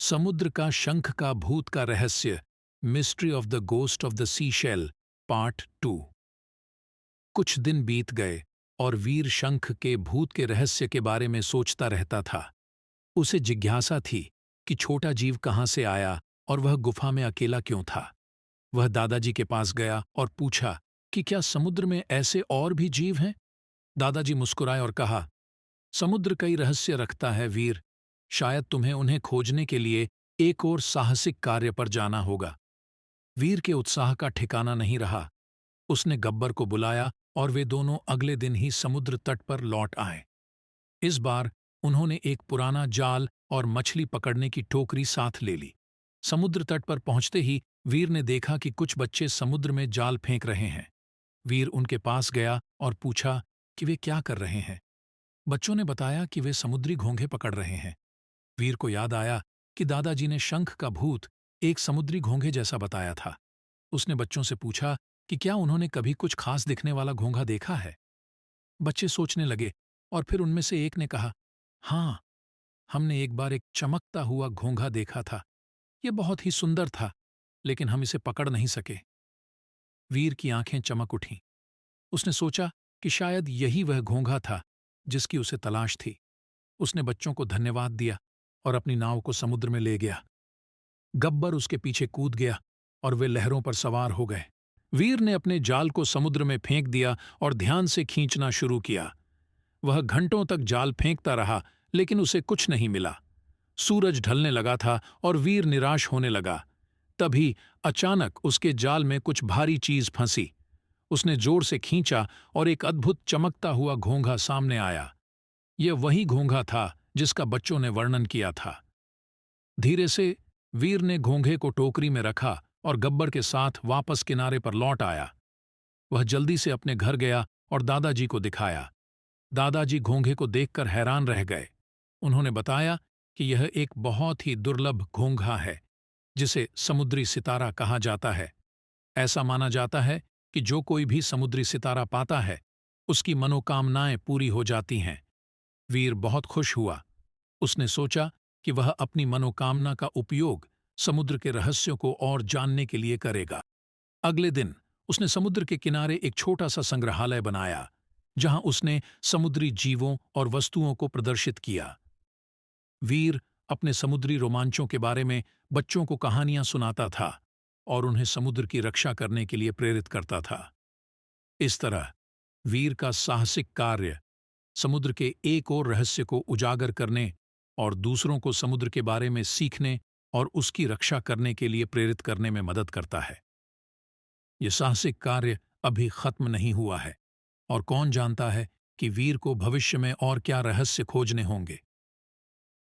समुद्र का शंख का भूत का रहस्य, mystery of the ghost of the sea shell, part 2। कुछ दिन बीत गए और वीर शंख के भूत के रहस्य के बारे में सोचता रहता था। उसे जिज्ञासा थी कि छोटा जीव कहाँ से आया और वह गुफा में अकेला क्यों था। वह दादाजी के पास गया और पूछा कि क्या समुद्र में ऐसे और भी जीव हैं। दादाजी मुस्कुराए और कहा, समुद्र कई रहस्य रखता है वीर, शायद तुम्हें उन्हें खोजने के लिए एक और साहसिक कार्य पर जाना होगा। वीर के उत्साह का ठिकाना नहीं रहा। उसने गब्बर को बुलाया और वे दोनों अगले दिन ही समुद्र तट पर लौट आए। इस बार उन्होंने एक पुराना जाल और मछली पकड़ने की टोकरी साथ ले ली। समुद्र तट पर पहुंचते ही वीर ने देखा कि कुछ बच्चे समुद्र में जाल फेंक रहे हैं। वीर उनके पास गया और पूछा कि वे क्या कर रहे हैं। बच्चों ने बताया कि वे समुद्री घोंघे पकड़ रहे हैं। वीर को याद आया कि दादाजी ने शंख का भूत एक समुद्री घोंघे जैसा बताया था। उसने बच्चों से पूछा कि क्या उन्होंने कभी कुछ खास दिखने वाला घोंघा देखा है। बच्चे सोचने लगे और फिर उनमें से एक ने कहा, हाँ, हमने एक बार एक चमकता हुआ घोंघा देखा था। यह बहुत ही सुंदर था, लेकिन हम इसे पकड़ नहीं सके। वीर की आंखें चमक उठीं। उसने सोचा कि शायद यही वह घोंघा था जिसकी उसे तलाश थी। उसने बच्चों को धन्यवाद दिया और अपनी नाव को समुद्र में ले गया। गब्बर उसके पीछे कूद गया और वे लहरों पर सवार हो गए। वीर ने अपने जाल को समुद्र में फेंक दिया और ध्यान से खींचना शुरू किया। वह घंटों तक जाल फेंकता रहा, लेकिन उसे कुछ नहीं मिला। सूरज ढलने लगा था और वीर निराश होने लगा। तभी अचानक उसके जाल में कुछ भारी चीज फंसी। उसने जोर से खींचा और एक अद्भुत चमकता हुआ घोंघा सामने आया। यह वही घोंघा था जिसका बच्चों ने वर्णन किया था। धीरे से वीर ने घोंघे को टोकरी में रखा और गब्बर के साथ वापस किनारे पर लौट आया। वह जल्दी से अपने घर गया और दादाजी को दिखाया। दादाजी घोंघे को देखकर हैरान रह गए। उन्होंने बताया कि यह एक बहुत ही दुर्लभ घोंघा है, जिसे समुद्री सितारा कहा जाता है। ऐसा माना जाता है कि जो कोई भी समुद्री सितारा पाता है, उसकी मनोकामनाएं पूरी हो जाती हैं। वीर बहुत खुश हुआ। उसने सोचा कि वह अपनी मनोकामना का उपयोग समुद्र के रहस्यों को और जानने के लिए करेगा। अगले दिन उसने समुद्र के किनारे एक छोटा सा संग्रहालय बनाया, जहां उसने समुद्री जीवों और वस्तुओं को प्रदर्शित किया। वीर अपने समुद्री रोमांचों के बारे में बच्चों को कहानियां सुनाता था और उन्हें समुद्र की रक्षा करने के लिए प्रेरित करता था। इस तरह वीर का साहसिक कार्य समुद्र के एक और रहस्य को उजागर करने और दूसरों को समुद्र के बारे में सीखने और उसकी रक्षा करने के लिए प्रेरित करने में मदद करता है। यह साहसिक कार्य अभी खत्म नहीं हुआ है और कौन जानता है कि वीर को भविष्य में और क्या रहस्य खोजने होंगे।